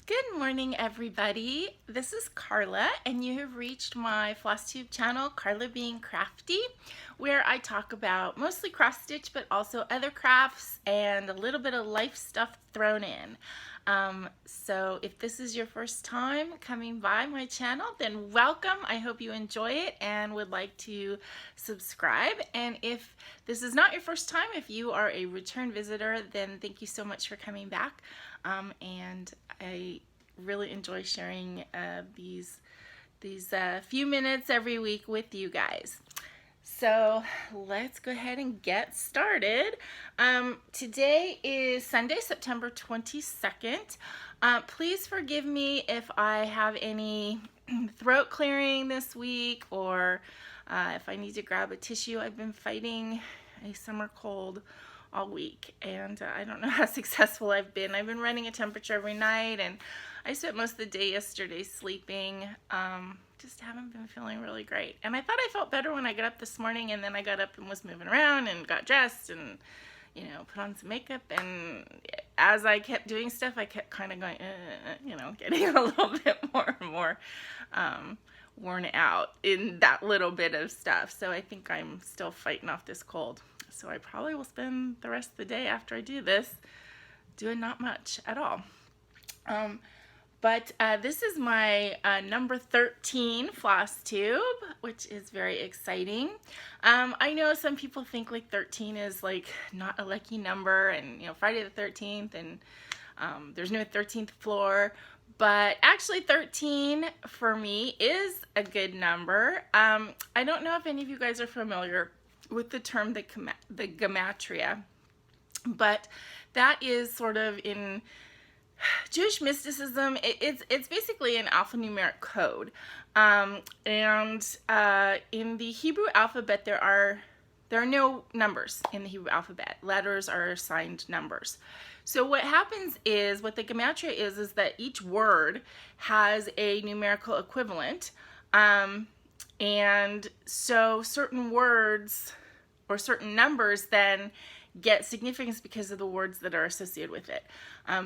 Good morning, everybody. This is Carla, and you have reached my FlossTube channel, Carla Being Crafty, where I talk about mostly cross stitch, but also other crafts and a little bit of life stuff thrown in. So if this is your first time coming by my channel, then welcome. I hope you enjoy it and would like to subscribe. And if this is not your first time, if you are a return visitor, then thank you so much for coming back. And I really enjoy sharing these few minutes every week with you guys. So let's go ahead and get started. Today is Sunday, September 22nd. Please forgive me if I have any throat clearing this week, or if I need to grab a tissue. I've been fighting a summer cold all week, and I don't know how successful I've been. I've been running a temperature every night, and I spent most of the day yesterday sleeping. Just haven't been feeling really great. And I thought I felt better when I got up this morning, and then I got up and was moving around and got dressed and, put on some makeup. And as I kept doing stuff, I kept kind of going, getting a little bit more and more worn out in that little bit of stuff. So I think I'm still fighting off this cold. So I probably will spend the rest of the day after I do this doing not much at all. But this is my number 13 floss tube, which is very exciting. I know some people think like 13 is like not a lucky number, and Friday the 13th, and there's no 13th floor. But actually 13 for me is a good number. I don't know if any of you guys are familiar with the term the gematria, but that is sort of in Jewish mysticism. It's basically an alphanumeric code, and in the Hebrew alphabet there are no numbers in the Hebrew alphabet. Letters are assigned numbers. So what happens is, what the gematria is that each word has a numerical equivalent, and so certain words or certain numbers then get significance because of the words that are associated with it.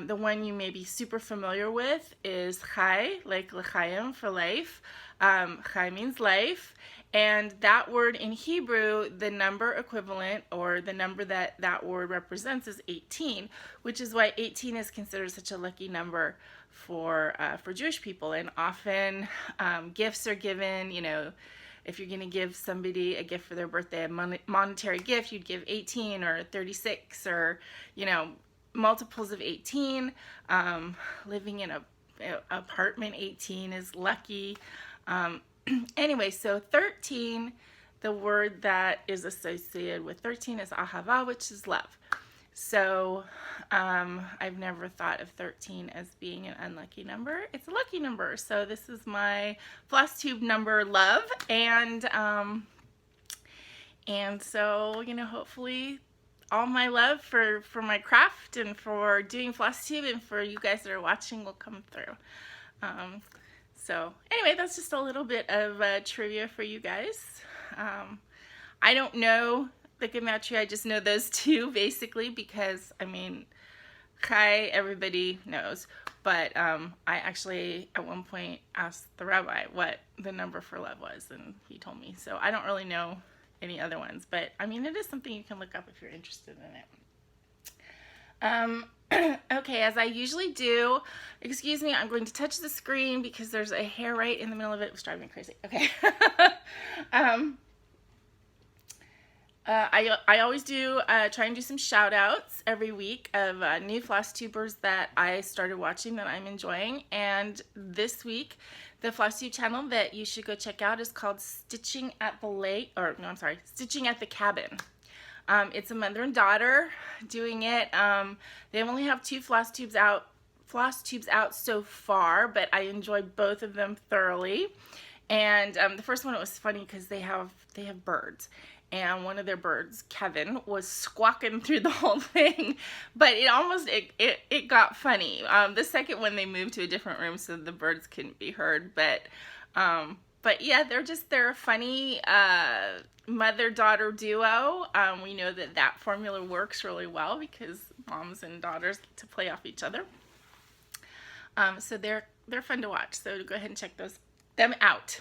The one you may be super familiar with is Chai, like l'chaim for life. Chai means life, and that word in Hebrew, the number equivalent, or the number that word represents, is 18, which is why 18 is considered such a lucky number for Jewish people. And often gifts are given, if you're going to give somebody a gift for their birthday, a monetary gift, you'd give 18 or 36 or, multiples of 18. Living in a apartment 18 is lucky. Anyway, so 13, the word that is associated with 13 is ahava, which is love. So I've never thought of 13 as being an unlucky number. It's a lucky number. So this is my floss tube number, love. And so, hopefully all my love for my craft and for doing floss tube and for you guys that are watching will come through. So anyway, that's just a little bit of trivia for you guys. I don't know the gematria, I just know those two basically because, Chai, everybody knows. But I actually at one point asked the rabbi what the number for love was, and he told me. So I don't really know any other ones, but it is something you can look up if you're interested in it. Okay, as I usually do, excuse me, I'm going to touch the screen because there's a hair right in the middle of it. It was driving me crazy. Okay. I always do try and do some shout outs every week of new floss tubers that I started watching that I'm enjoying. And this week, the floss tube channel that you should go check out is called Stitching at Stitching at the Cabin. It's a mother and daughter doing it. They only have 2 floss tubes out so far, but I enjoyed both of them thoroughly. And the first one, it was funny because they have birds. And one of their birds, Kevin, was squawking through the whole thing, but it got funny. The second one, they moved to a different room so the birds couldn't be heard, but yeah, they're a funny mother-daughter duo. We know that formula works really well because moms and daughters get to play off each other. So they're fun to watch. So go ahead and check them out.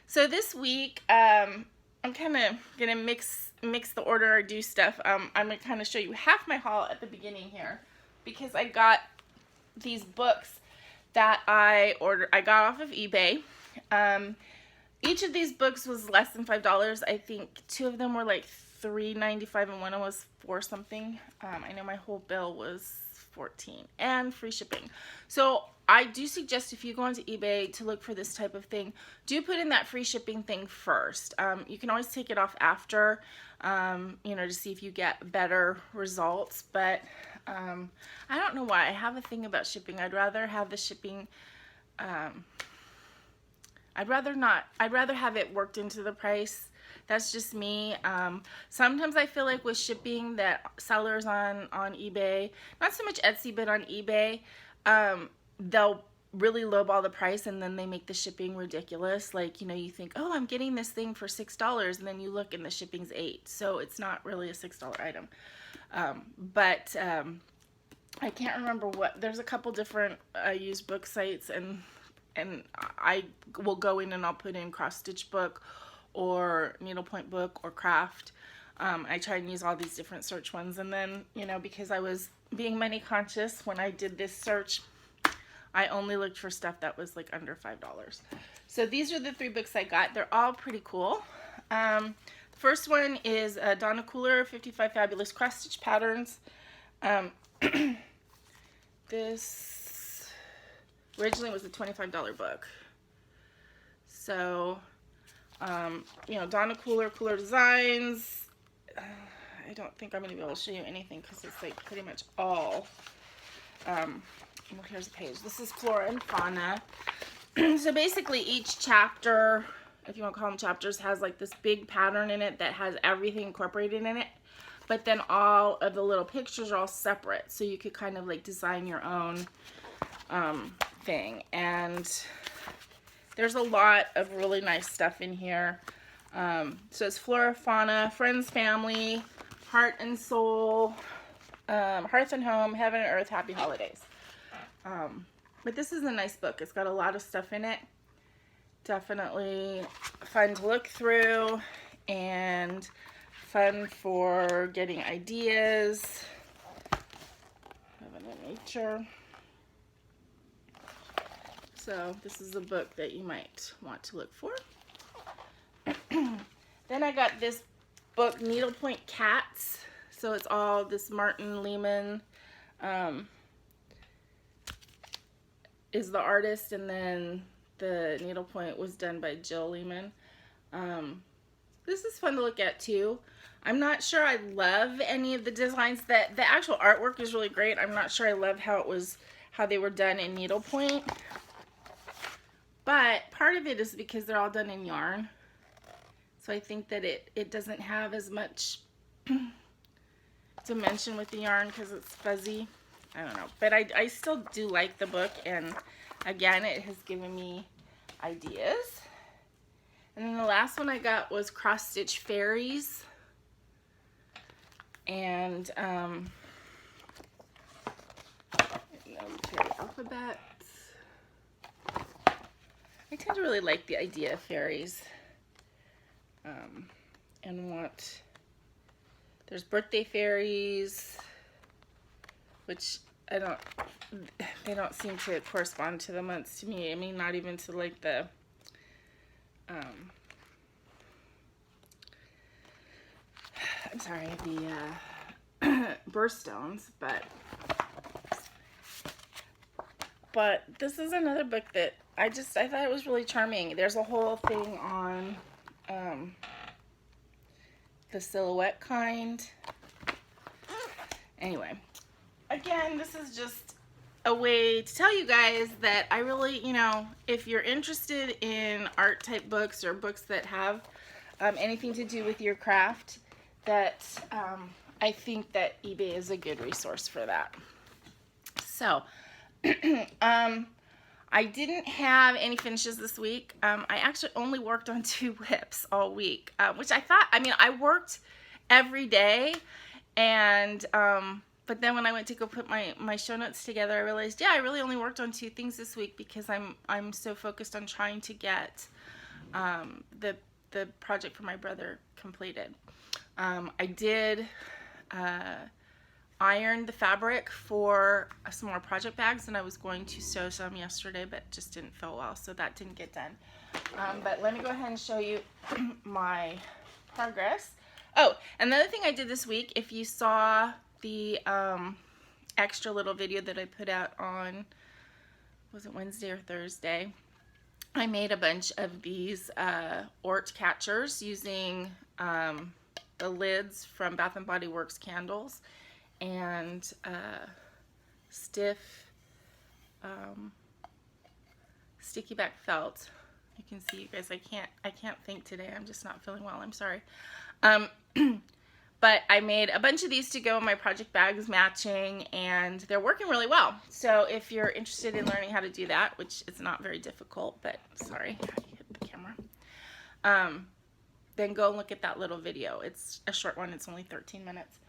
So this week, I'm kind of gonna mix the order or do stuff. I'm gonna kind of show you half my haul at the beginning here, because I got these books that I got off of eBay. Each of these books was less than $5. I think 2 of them were like $3.95 and one was $4 something. I know my whole bill was $14 and free shipping. So I do suggest, if you go onto eBay to look for this type of thing, do put in that free shipping thing first. You can always take it off after, to see if you get better results. But I don't know why. I have a thing about shipping. I'd rather have the shipping, I'd rather have it worked into the price. That's just me. Sometimes I feel like with shipping that sellers on eBay, not so much Etsy, but on eBay, they'll really lowball the price and then they make the shipping ridiculous. Like, you think, oh, I'm getting this thing for $6, and then you look and the shipping's $8. So it's not really a $6 item. But I can't remember there's a couple different used book sites, and I will go in and I'll put in cross stitch book or needlepoint book or craft. I try and use all these different search ones, and then because I was being money conscious when I did this search, I only looked for stuff that was like under $5. So these are the 3 books I got. They're all pretty cool. The first one is Donna Cooler, 55 Fabulous Cross Stitch Patterns. This originally was a $25 book. So, Donna Cooler Designs. I don't think I'm going to be able to show you anything because it's like pretty much all. Well, here's a page. This is Flora and Fauna. So basically each chapter, if you want to call them chapters, has like this big pattern in it that has everything incorporated in it. But then all of the little pictures are all separate. So you could kind of like design your own thing. And there's a lot of really nice stuff in here. So it's Flora, Fauna, Friends, Family, Heart and Soul, Hearth and Home, Heaven and Earth, Happy Holidays. But this is a nice book. It's got a lot of stuff in it. Definitely fun to look through and fun for getting ideas. Heaven and Nature. So this is a book that you might want to look for. Then I got this book, Needlepoint Cats. So it's all this Martin Lehman is the artist, and then the needlepoint was done by Jill Lehman. This is fun to look at too. I'm not sure I love any of the designs. That the actual artwork is really great. I'm not sure I love how they were done in needlepoint. But part of it is because they're all done in yarn. So I think that it doesn't have as much dimension with the yarn because it's fuzzy. I don't know. But I still do like the book, and again, it has given me ideas. And then the last one I got was Cross Stitch Fairies. And Fairy Alphabet. I tend to really like the idea of fairies. And there's birthday fairies, which they don't seem to correspond to the months to me. I mean, not even to like the, I'm sorry, the birthstones, but this is another book that I thought it was really charming. There's a whole thing on the silhouette kind. Anyway, again, this is just a way to tell you guys that I really, if you're interested in art type books or books that have anything to do with your craft, that I think that eBay is a good resource for that. So, I didn't have any finishes this week. I actually only worked on 2 whips all week, which I worked every day, and but then when I went to go put my show notes together, I realized, yeah, I really only worked on 2 things this week because I'm so focused on trying to get the project for my brother completed. I did iron the fabric for some more project bags, and I was going to sew some yesterday, but just didn't feel well, so that didn't get done. But let me go ahead and show you my progress. Oh, another thing I did this week, if you saw the extra little video that I put out on, was it Wednesday or Thursday? I made a bunch of these Ort catchers using the lids from Bath & Body Works candles and stiff sticky back felt. You can see, you guys, I can't think today. I'm just not feeling well. I'm sorry. But I made a bunch of these to go in my project bags matching, and they're working really well. So if you're interested in learning how to do that, which is not very difficult, but sorry, I hit the camera. Then go and look at that little video. It's a short one. It's only 13 minutes.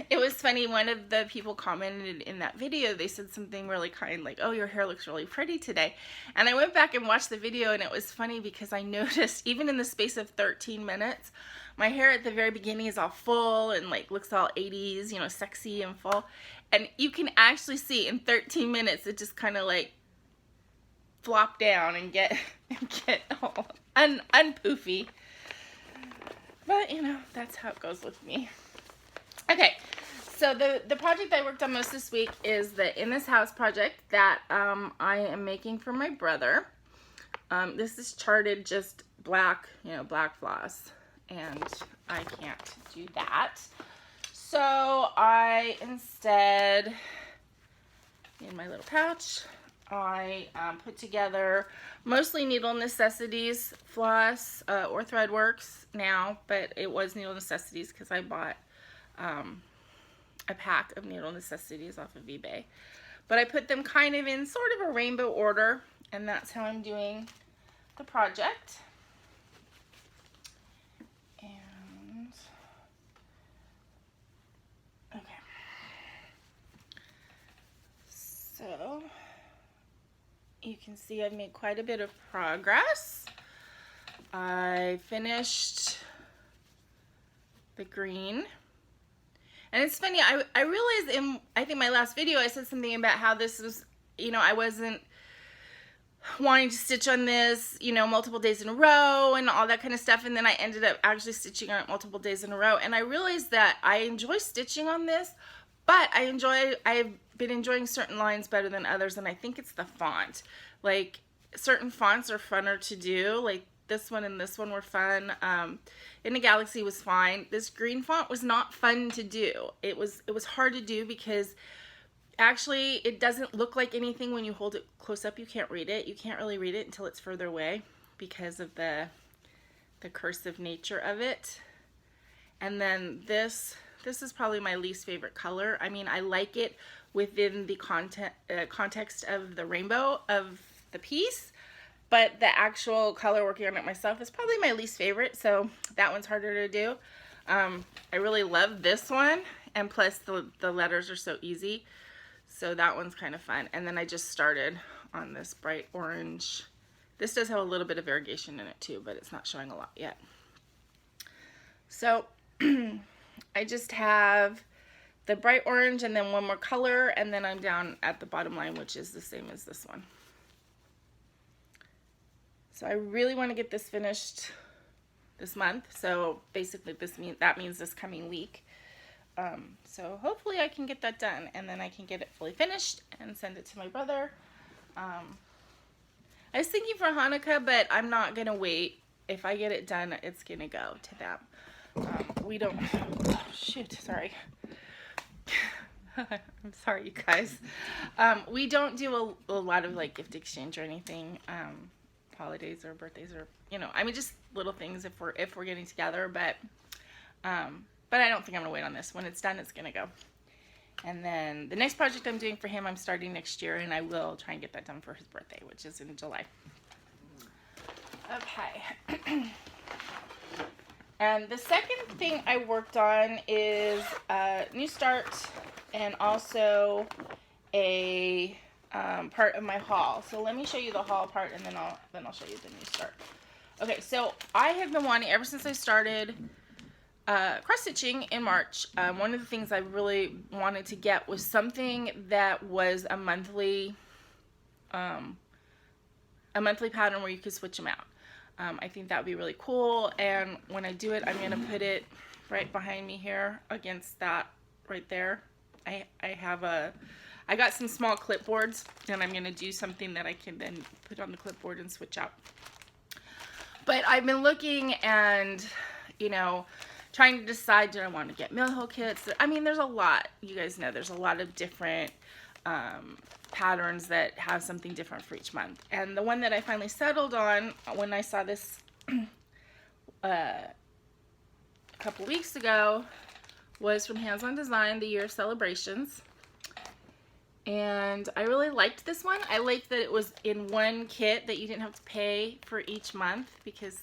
It was funny, one of the people commented in that video, they said something really kind, like, oh, your hair looks really pretty today. And I went back and watched the video, and it was funny because I noticed, even in the space of 13 minutes, my hair at the very beginning is all full and like looks all 80s, you know, sexy and full. And you can actually see in 13 minutes, it just kind of like flop down and get all unpoofy. But, you know, that's how it goes with me. Okay, so the project I worked on most this week is the In This House project that I am making for my brother. This is charted just black, you know, black floss, and I can't do that. So I instead, in my little pouch, I put together mostly Needle Necessities floss, or Threadworks now, but it was Needle Necessities because I bought a pack of Needle Necessities off of eBay. But I put them kind of in sort of a rainbow order, and that's how I'm doing the project. And okay, so you can see I've made quite a bit of progress. I finished the green. And it's funny, I realized in, I think my last video, I said something about how this was, you know, I wasn't wanting to stitch on this, you know, multiple days in a row and all that kind of stuff. And then I ended up actually stitching on it multiple days in a row. And I realized that I enjoy stitching on this, but I've been enjoying certain lines better than others. And I think it's the font. Like, certain fonts are funner to do, like this one and this one were fun. In the Galaxy was fine. This green font was not fun to do. It was hard to do because actually it doesn't look like anything when you hold it close up. You can't read it. You can't really read it until it's further away because of the cursive nature of it. And then this is probably my least favorite color. I mean, I like it within the context of the rainbow of the piece, but the actual color working on it myself is probably my least favorite, so that one's harder to do. I really love this one, and plus the letters are so easy, so that one's kind of fun. And then I just started on this bright orange. This does have a little bit of variegation in it too, but it's not showing a lot yet. So I just have the bright orange and then one more color, and then I'm down at the bottom line, which is the same as this one. So I really want to get this finished this month. So basically that means this coming week. So hopefully I can get that done, and then I can get it fully finished and send it to my brother. I was thinking for Hanukkah, but I'm not going to wait. If I get it done, it's going to go to them. We don't, oh, shoot, sorry. I'm sorry, you guys. We don't do a lot of like gift exchange or anything. Holidays or birthdays, or, you know, I mean, just little things if we're getting together, but I don't think I'm gonna wait on this. When it's done, it's gonna go. And then the next project I'm doing for him, I'm starting next year, and I will try and get that done for his birthday, which is in July. Okay. And the second thing I worked on is New Start, and also a part of my haul. So let me show you the haul part, and then I'll show you the New Start. Okay, so I have been wanting, ever since I started cross stitching in March, one of the things I really wanted to get was something that was a monthly pattern where you could switch them out. I think that would be really cool, and when I do it, I'm going to put it right behind me here against that right there. I got some small clipboards, and I'm going to do something that I can then put on the clipboard and switch out. But I've been looking and, you know, trying to decide, do I want to get mill kits? I mean, there's a lot. You guys know there's a lot of different patterns that have something different for each month. And the one that I finally settled on when I saw this a couple weeks ago was from Hands On Design, the Year of Celebrations. And I really liked this one. I liked that it was in one kit, that you didn't have to pay for each month, because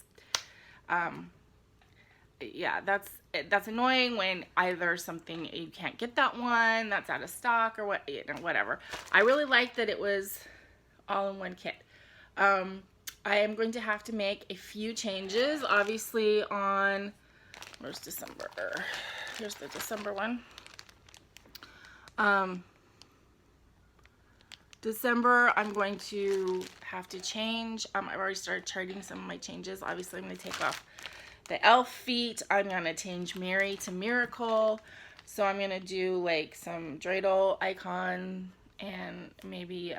yeah, that's annoying when either something, you can't get that one, that's out of stock, or what, you know, whatever. I really liked that it was all in one kit. I am going to have to make a few changes, obviously, on, where's December? Here's the December one. December, I'm going to have to change. I've already started charting some of my changes. Obviously, I'm going to take off the elf feet. I'm going to change Mary to Miracle. So I'm going to do like some dreidel icon and maybe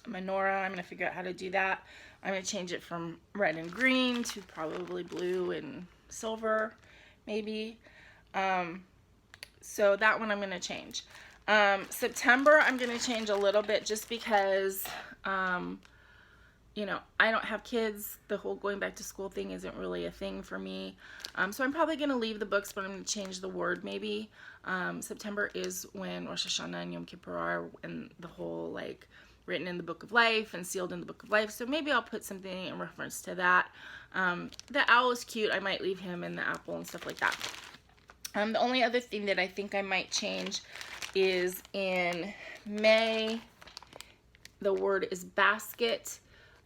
menorah. I'm going to figure out how to do that. I'm going to change it from red and green to probably blue and silver, maybe. So that one I'm going to change. September, I'm going to change a little bit just because, you know, I don't have kids. The whole going back to school thing isn't really a thing for me. So I'm probably going to leave the books, but I'm going to change the word maybe. September is when Rosh Hashanah and Yom Kippur are, and the whole, like, written in the Book of Life and sealed in the Book of Life. So maybe I'll put something in reference to that. The owl is cute. I might leave him in the apple and stuff like that. The only other thing that I think I might change is in May, the word is basket,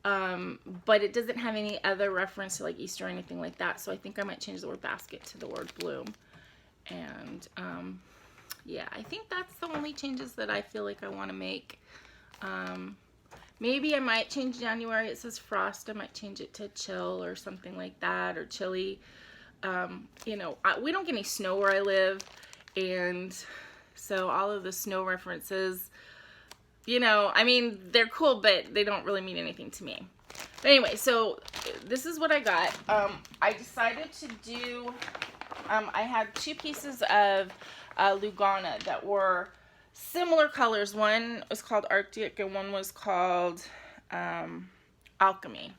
but it doesn't have any other reference to like Easter or anything like that, so I think I might change the word basket to the word bloom. And yeah, I think that's the only changes that I feel like I want to make. Maybe I might change January. It says frost. I might change it to chill or something like that, or chilly. You know, we don't get any snow where I live, and so all of the snow references, you know, I mean, they're cool, but they don't really mean anything to me. But anyway, so this is what I got. I decided to do, I had two pieces of Lugana that were similar colors. One was called Arctic and one was called Alchemy.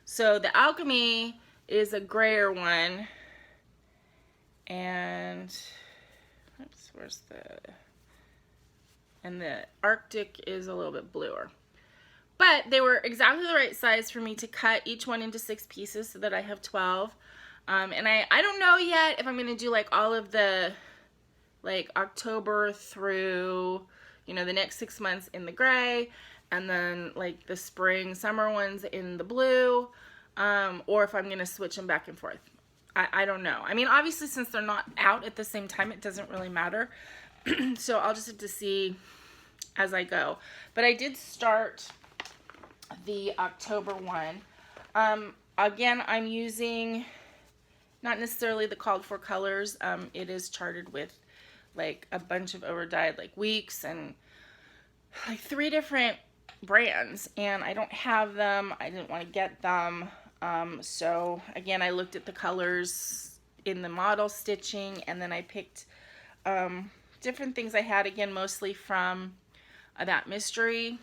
So the Alchemy is a grayer one, and oops, where's and the Arctic is a little bit bluer. But they were exactly the right size for me to cut each one into 6 pieces so that I have 12. And I don't know yet if I'm going to do like all of the like October through, you know, the next 6 months in the gray, and then like the spring, summer ones in the blue, or if I'm going to switch them back and forth. I don't know. I mean, obviously, since they're not out at the same time, it doesn't really matter. So I'll just have to see as I go. But I did start the October one. Again, I'm using not necessarily the called for colors. It is charted with like a bunch of over-dyed like Weeks and like 3 different brands, and I don't have them. I didn't want to get them. So again, I looked at the colors in the model stitching, and then I picked different things I had, again, mostly from that mystery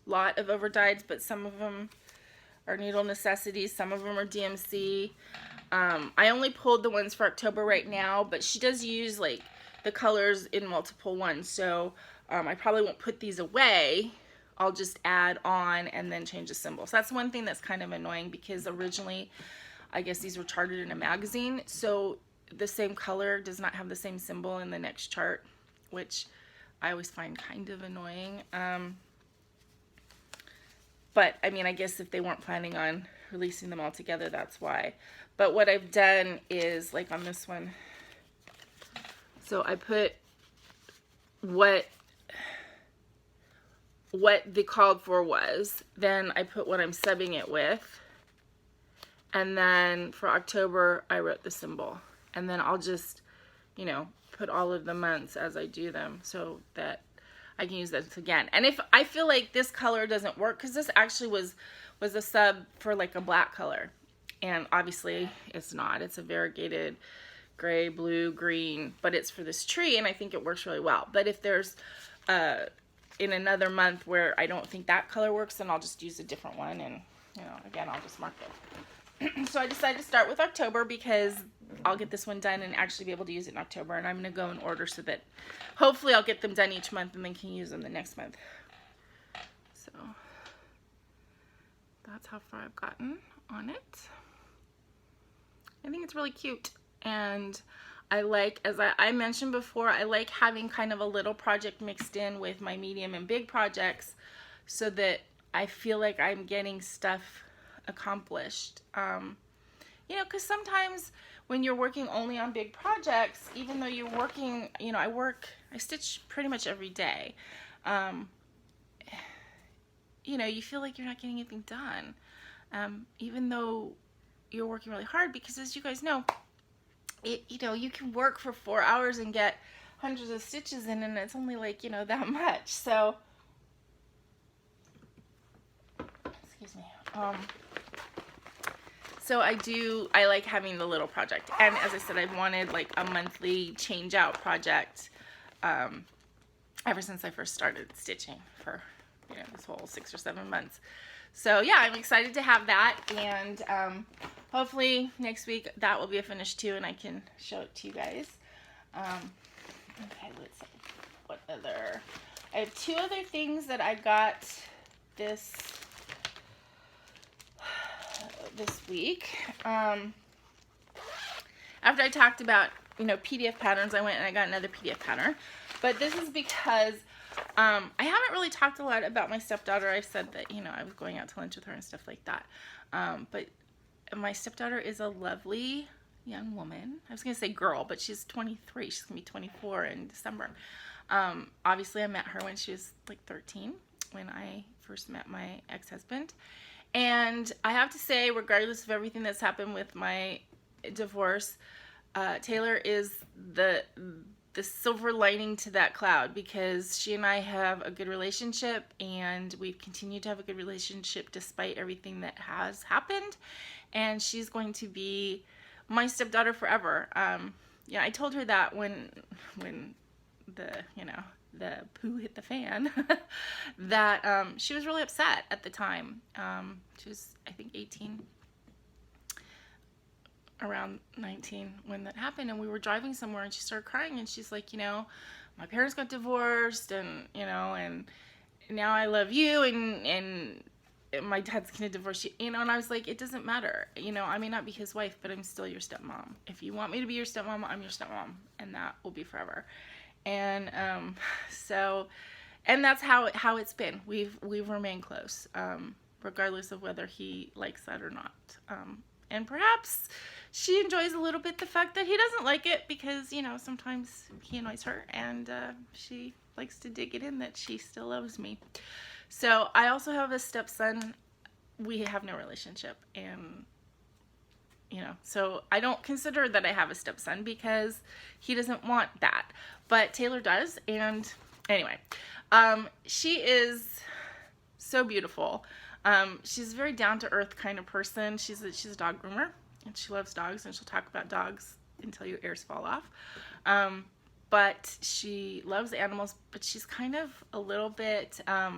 lot of over-dyeds, but some of them are Needle Necessities, some of them are DMC. I only pulled the ones for October right now, but she does use like the colors in multiple ones, so I probably won't put these away I'll just add on and then change the symbol. So that's one thing that's kind of annoying, because originally I guess these were charted in a magazine, so the same color does not have the same symbol in the next chart, which I always find kind of annoying. But I mean, I guess if they weren't planning on releasing them all together, that's why. But what I've done is, like on this one, so I put what the called for was, then I put what I'm subbing it with, and then for October I wrote the symbol, and then I'll just, you know, put all of the months as I do them so that I can use this again. And if I feel like this color doesn't work, because this actually was a sub for like a black color, and obviously it's not, it's a variegated gray, blue, green, but it's for this tree, and I think it works really well. But if there's in another month where I don't think that color works, then I'll just use a different one, and you know, again, I'll just mark it. So I decided to start with October because I'll get this one done and actually be able to use it in October, and I'm going to go in order so that hopefully I'll get them done each month and then can use them the next month. So that's how far I've gotten on it. I think it's really cute, and I like, as I mentioned before, I like having kind of a little project mixed in with my medium and big projects so that I feel like I'm getting stuff accomplished. You know, because sometimes when you're working only on big projects, even though you're working, you know, I stitch pretty much every day. You know, you feel like you're not getting anything done, even though you're working really hard, because as you guys know, you know, you can work for 4 hours and get hundreds of stitches in, and it's only like, you know, that much. So, excuse me. So I like having the little project. And as I said, I've wanted like a monthly change out project ever since I first started stitching for, you know, this whole 6 or 7 months. So yeah, I'm excited to have that, and hopefully next week that will be a finish too, and I can show it to you guys. Okay, let's see. What other? I have 2 other things that I got this week. After I talked about, you know, PDF patterns, I went and I got another PDF pattern. But this is because I haven't really talked a lot about my stepdaughter. I said that, you know, I was going out to lunch with her and stuff like that. But my stepdaughter is a lovely young woman. I was going to say girl, but she's 23. She's going to be 24 in December. Obviously, I met her when she was like 13, when I first met my ex-husband. And I have to say, regardless of everything that's happened with my divorce, Taylor is the silver lining to that cloud, because she and I have a good relationship, and we've continued to have a good relationship despite everything that has happened. And she's going to be my stepdaughter forever. Yeah, I told her that when the, you know, the poo hit the fan, that she was really upset at the time. She was, I think, 18, around 19 when that happened, and we were driving somewhere, and she started crying, and she's like, you know, my parents got divorced, and, you know, and now I love you, and my dad's gonna divorce you, you know. And I was like, it doesn't matter, you know, I may not be his wife, but I'm still your stepmom. If you want me to be your stepmom, I'm your stepmom, and that will be forever. And so, and that's how it's been. We've remained close, regardless of whether he likes that or not. And perhaps she enjoys a little bit the fact that he doesn't like it, because, you know, sometimes he annoys her, and she likes to dig it in that she still loves me. So I also have a stepson. We have no relationship, and, you know, so I don't consider that I have a stepson because he doesn't want that, but Taylor does. And anyway, she is so beautiful. She's a very down-to-earth kind of person. She's a dog groomer, and she loves dogs, and she'll talk about dogs until your ears fall off. But she loves animals, but she's kind of a little bit, a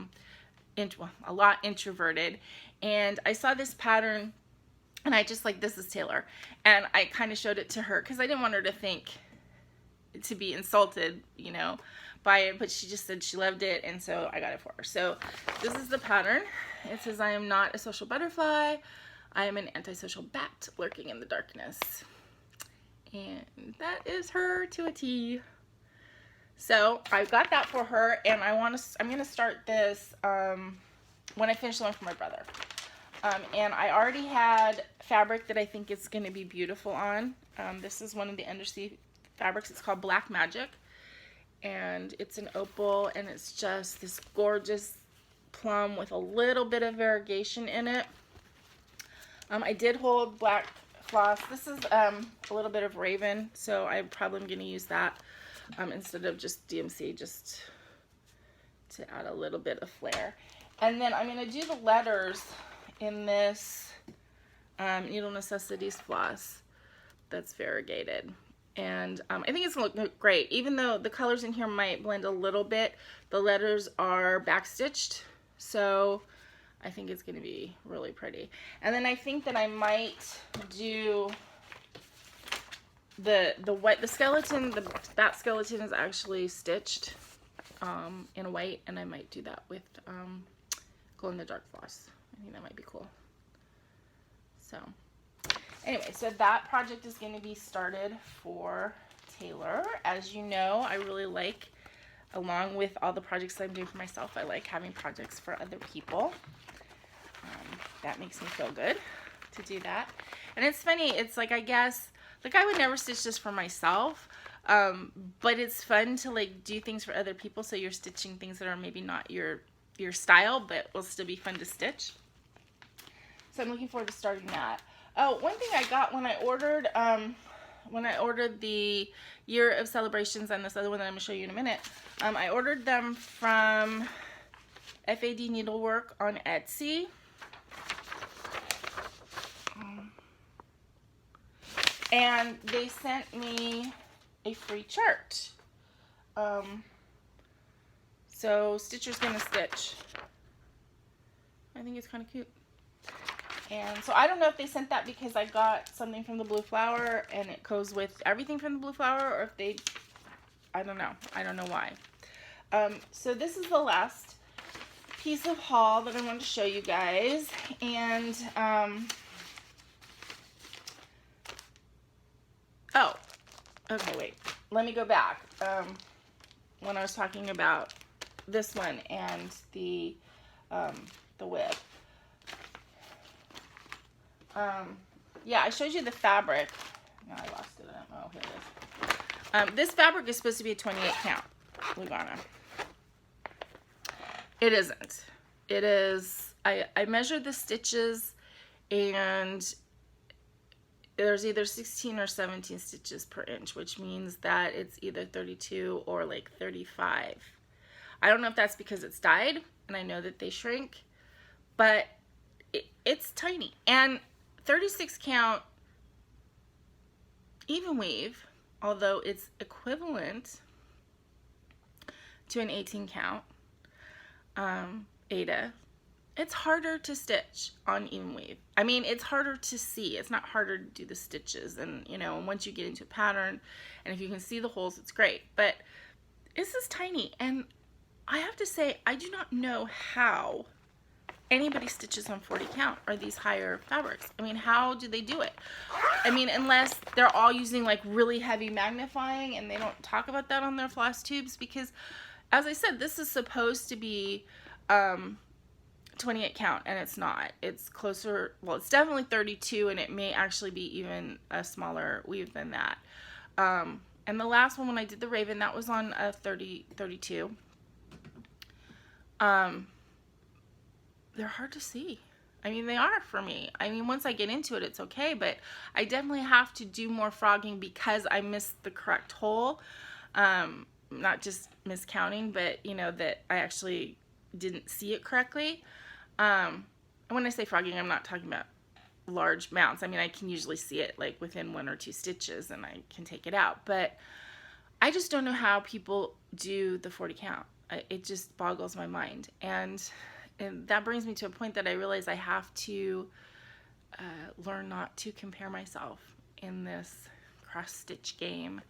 lot introverted. And I saw this pattern, and I just like, this is Taylor. And I kind of showed it to her because I didn't want her to think to be insulted, you know, by it, but she just said she loved it, and so I got it for her. So this is the pattern. It says, I am not a social butterfly. I am an antisocial bat lurking in the darkness. And that is her to a T. So I got that for her, and I'm gonna start this when I finish the one for my brother. And I already had fabric that I think is gonna be beautiful on. This is one of the undersea fabrics. It's called Black Magic, and it's an opal, and it's just this gorgeous plum with a little bit of variegation in it. I did hold black floss. This is a little bit of Raven, so I probably am going to use that instead of just DMC, just to add a little bit of flair. And then I'm going to do the letters in this Needle Necessities floss that's variegated. And I think it's going to look great. Even though the colors in here might blend a little bit, the letters are backstitched, so I think it's going to be really pretty. And then I think that I might do the skeleton. The bat skeleton is actually stitched in white, and I might do that with glow in the dark floss. I think that might be cool. So anyway, so that project is going to be started for Taylor. As you know, I really like, along with all the projects that I'm doing for myself, I like having projects for other people. That makes me feel good to do that. And it's funny, it's like, I guess, like, I would never stitch this for myself, but it's fun to like do things for other people, so you're stitching things that are maybe not your style, but will still be fun to stitch. So I'm looking forward to starting that. Oh, one thing I got when I ordered the Year of Celebrations and this other one that I'm going to show you in a minute, I ordered them from FAD Needlework on Etsy. And they sent me a free chart. So Stitcher's Gonna Stitch. I think it's kind of cute. And so I don't know if they sent that because I got something from the Blue Flower and it goes with everything from the Blue Flower, or if they, I don't know. I don't know why. So this is the last piece of haul that I wanted to show you guys. And, oh, okay, wait. Let me go back. When I was talking about this one and the whip. Yeah, I showed you the fabric. No, I lost it. Oh, here it is. This fabric is supposed to be a 28 count Lugana. It isn't. It is, I measured the stitches, and there's either 16 or 17 stitches per inch, which means that it's either 32 or like 35. I don't know if that's because it's dyed, and I know that they shrink, but it's tiny. And 36 count even weave, although it's equivalent to an 18 count Aida, it's harder to stitch on even weave. I mean, it's harder to see. It's not harder to do the stitches, and you know, once you get into a pattern and if you can see the holes, it's great. But this is tiny, and I have to say, I do not know how anybody stitches on 40 count or these higher fabrics. I mean, how do they do it? I mean, unless they're all using like really heavy magnifying, and they don't talk about that on their floss tubes, because as I said, this is supposed to be 28 count, and it's not. It's closer, well, it's definitely 32, and it may actually be even a smaller weave than that. And the last one, when I did the Raven, that was on a 32. They're hard to see. I mean, they are for me. I mean, once I get into it, it's okay, but I definitely have to do more frogging because I missed the correct hole. Not just miscounting, but you know, that I actually didn't see it correctly. And when I say frogging, I'm not talking about large mounts. I mean, I can usually see it like within 1 or 2 stitches, and I can take it out, but I just don't know how people do the 40 count. It just boggles my mind. And that brings me to a point that I realize I have to learn not to compare myself in this cross stitch game.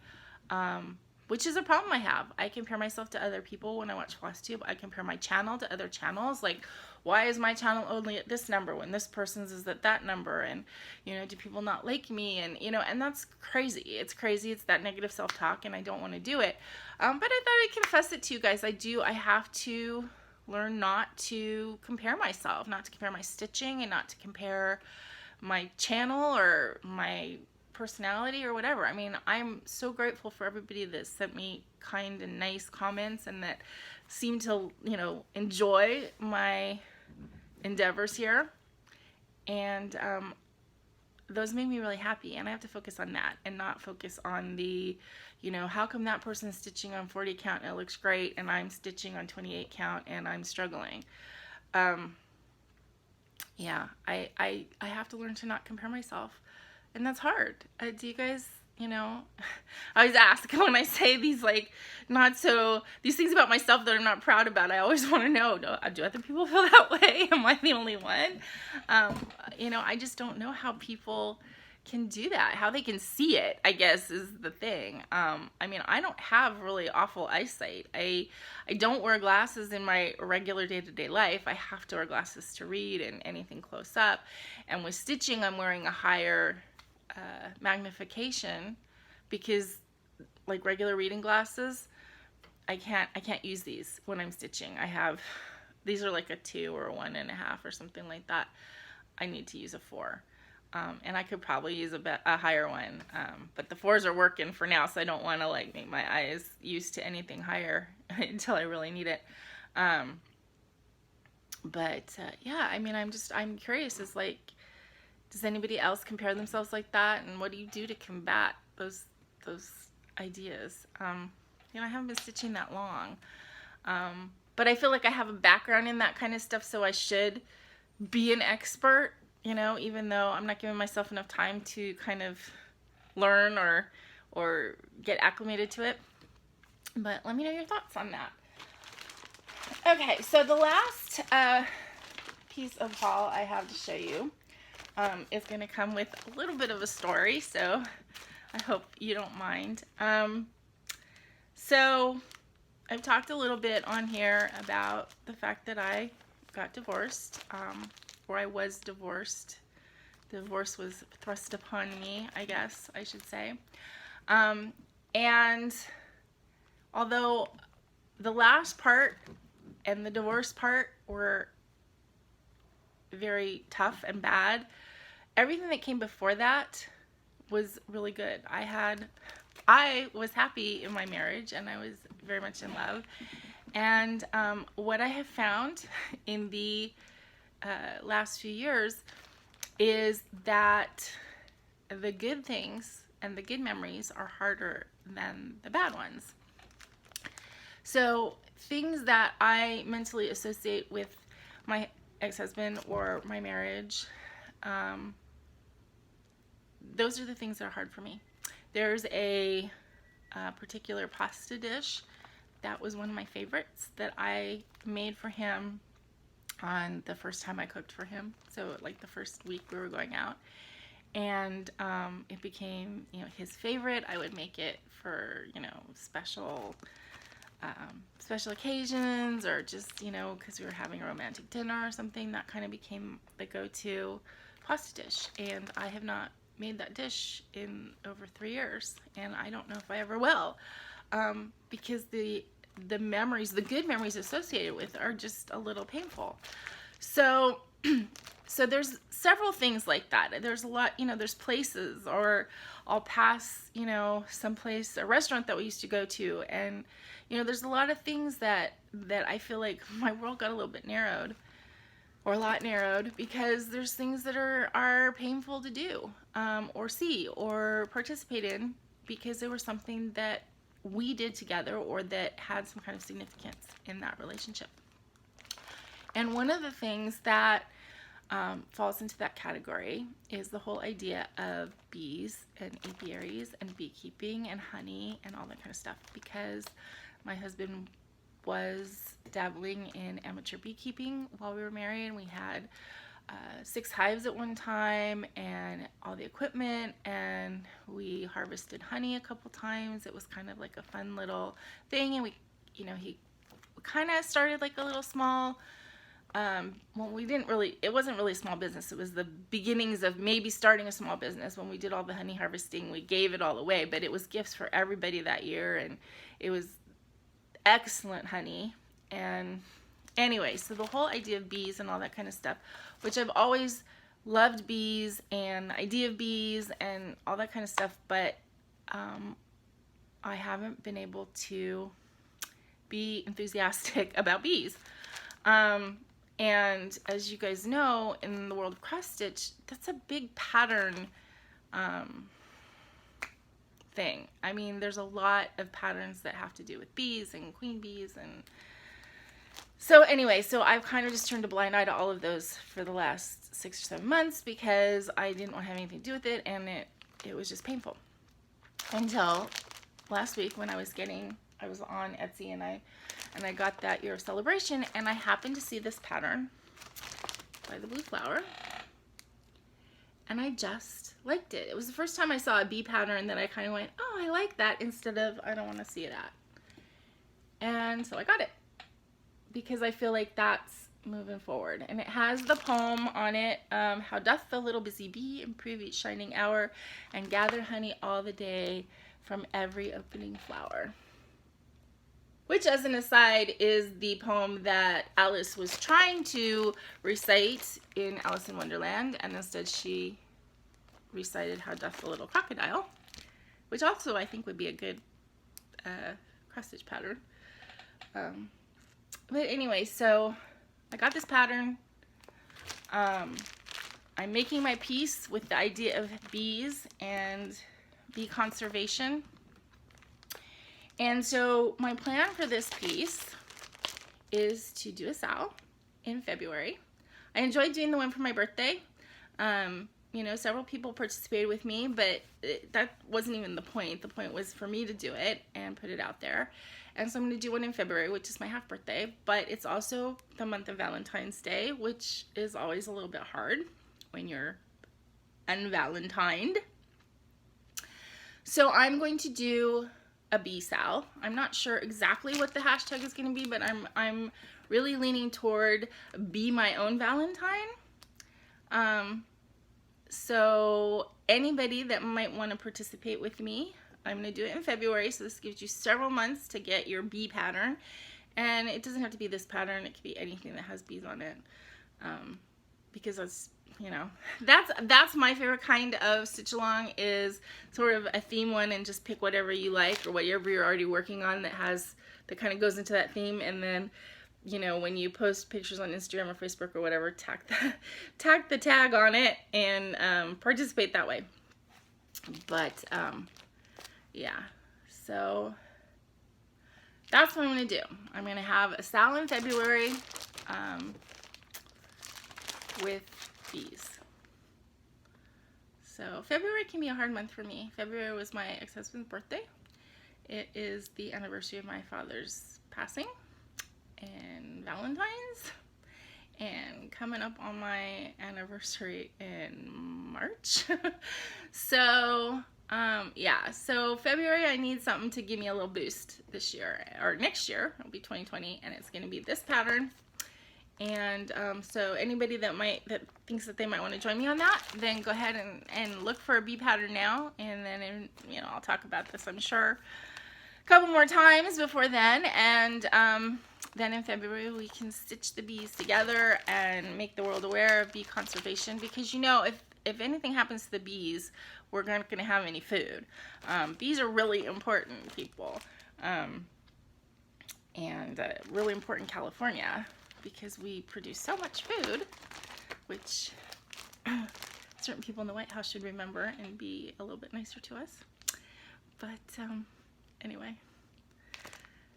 which is a problem I have. I compare myself to other people when I watch FlossTube. I compare my channel to other channels. Like, why is my channel only at this number when this person's is at that number? And, you know, do people not like me? And, you know, and that's crazy. It's crazy. It's that negative self-talk, and I don't want to do it. But I thought I'd confess it to you guys. I have to learn not to compare myself, not to compare my stitching, and not to compare my channel or my personality or whatever. I mean, I'm so grateful for everybody that sent me kind and nice comments and that seem to, you know, enjoy my endeavors here. And those made me really happy, and I have to focus on that and not focus on the, you know, how come that person's stitching on 40 count and it looks great and I'm stitching on 28 count and I'm struggling. Yeah, I have to learn to not compare myself, and that's hard. Do you guys, you know, I always ask when I say these, like, these things about myself that I'm not proud about, I always want to know, do other people feel that way? Am I the only one? You know, I just don't know how people can do that, how they can see it, I guess, is the thing. I mean, I don't have really awful eyesight. I don't wear glasses in my regular day-to-day life. I have to wear glasses to read and anything close up. And with stitching, I'm wearing a higher magnification because, like regular reading glasses, I can't use these when I'm stitching. These are like a 2 or a 1.5 or something like that. I need to use a 4. And I could probably use a higher one, but the 4s are working for now, so I don't want to like make my eyes used to anything higher until I really need it. Yeah, I mean, I'm curious, is like, does anybody else compare themselves like that, and what do you do to combat those ideas? You know, I haven't been stitching that long, but I feel like I have a background in that kind of stuff, so I should be an expert. You know, even though I'm not giving myself enough time to kind of learn or get acclimated to it. But let me know your thoughts on that. Okay, so the last piece of haul I have to show you is going to come with a little bit of a story, so I hope you don't mind. So I've talked a little bit on here about the fact that I got divorced. Or I was divorced. Divorce was thrust upon me, I guess I should say. And although the last part and the divorce part were very tough and bad, everything that came before that was really good. I was happy in my marriage, and I was very much in love. And what I have found in the last few years is that the good things and the good memories are harder than the bad ones. So things that I mentally associate with my ex-husband or my marriage, those are the things that are hard for me. There's a particular pasta dish that was one of my favorites that I made for him on the first time I cooked for him, so like the first week we were going out, and it became, you know, his favorite. I would make it for, you know, special occasions, or just, you know, because we were having a romantic dinner or something. That kind of became the go-to pasta dish, and I have not made that dish in over 3 years, and I don't know if I ever will, because the memories, the good memories associated with are just a little painful. So there's several things like that. There's a lot, you know, there's places, or I'll pass, you know, someplace, a restaurant that we used to go to, and, you know, there's a lot of things that I feel like my world got a little bit narrowed, or a lot narrowed, because there's things that are painful to do, or see, or participate in, because there was something that we did together, or that had some kind of significance in that relationship. And one of the things that falls into that category is the whole idea of bees and apiaries and beekeeping and honey and all that kind of stuff, because my husband was dabbling in amateur beekeeping while we were married, and we had 6 hives at one time and all the equipment, and we harvested honey a couple times. It was kind of like a fun little thing, and we, you know, he kind of started like a little small, well, it wasn't really a small business. It was the beginnings of maybe starting a small business. When we did all the honey harvesting, we gave it all away, but it was gifts for everybody that year, and it was excellent honey. And anyway, so the whole idea of bees and all that kind of stuff, which I've always loved bees and the idea of bees and all that kind of stuff, but I haven't been able to be enthusiastic about bees. And as you guys know, in the world of cross stitch, that's a big pattern thing. I mean, there's a lot of patterns that have to do with bees and queen bees, and so anyway, so I've kind of just turned a blind eye to all of those for the last 6 or 7 months because I didn't want to have anything to do with it, and it was just painful. Until last week when I was on Etsy, and I got that Year of Celebration, and I happened to see this pattern by the Blue Flower, and I just liked it. It was the first time I saw a bee pattern that I kind of went, oh, I like that, instead of I don't want to see it at. And so I got it because I feel like that's moving forward. And it has the poem on it, how doth the little busy bee improve each shining hour and gather honey all the day from every opening flower. Which, as an aside, is the poem that Alice was trying to recite in Alice in Wonderland, and instead she recited How Doth the Little Crocodile, which also I think would be a good cross-stitch pattern. But anyway, so I got this pattern. I'm making my piece with the idea of bees and bee conservation. And so my plan for this piece is to do a SAL in February. I enjoyed doing the one for my birthday. You know, several people participated with me, but that wasn't even the point. The point was for me to do it and put it out there. And so I'm going to do one in February, which is my half birthday, but it's also the month of Valentine's Day, which is always a little bit hard when you're unvalentined. So I'm going to do a bee sal. I'm not sure exactly what the hashtag is going to be, but I'm really leaning toward be my own Valentine. So anybody that might want to participate with me, I'm going to do it in February, so this gives you several months to get your bee pattern. And it doesn't have to be this pattern, it could be anything that has bees on it. Because that's, you know, that's my favorite kind of stitch along, is sort of a theme one, and just pick whatever you like or whatever you're already working on that kind of goes into that theme, and then, you know, when you post pictures on Instagram or Facebook or whatever, tack the tag on it and participate that way. But yeah, so that's what I'm going to do. I'm going to have a SAL in February with bees. So February can be a hard month for me. February was my ex-husband's birthday. It is the anniversary of my father's passing, and Valentine's, and coming up on my anniversary in March. So yeah, so February I need something to give me a little boost this year, or next year. It'll be 2020, and it's going to be this pattern. And so anybody that thinks that they might want to join me on that, then go ahead and look for a bee pattern now, and then, you know, I'll talk about this, I'm sure, a couple more times before then, and then in February we can stitch the bees together and make the world aware of bee conservation, because, you know, if anything happens to the bees, we're not going to have any food. Bees are really important, people, and really important in California, because we produce so much food, which certain people in the White House should remember and be a little bit nicer to us. But anyway,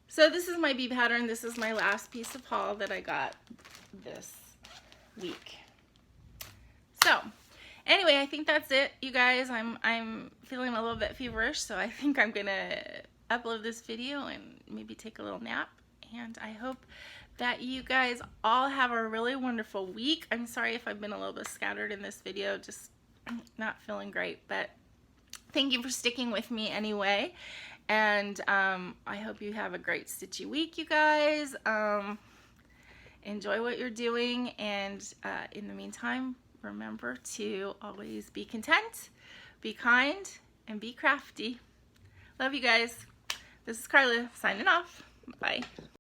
so this is my bee pattern. This is my last piece of haul that I got this week. So anyway, I think that's it, you guys. I'm feeling a little bit feverish, so I think I'm gonna upload this video and maybe take a little nap And I hope that you guys all have a really wonderful week. I'm sorry if I've been a little bit scattered in this video, just not feeling great, but thank you for sticking with me anyway. And I hope you have a great stitchy week, you guys. Enjoy what you're doing, and in the meantime, remember to always be content, be kind, and be crafty. Love you guys. This is Carla signing off. Bye.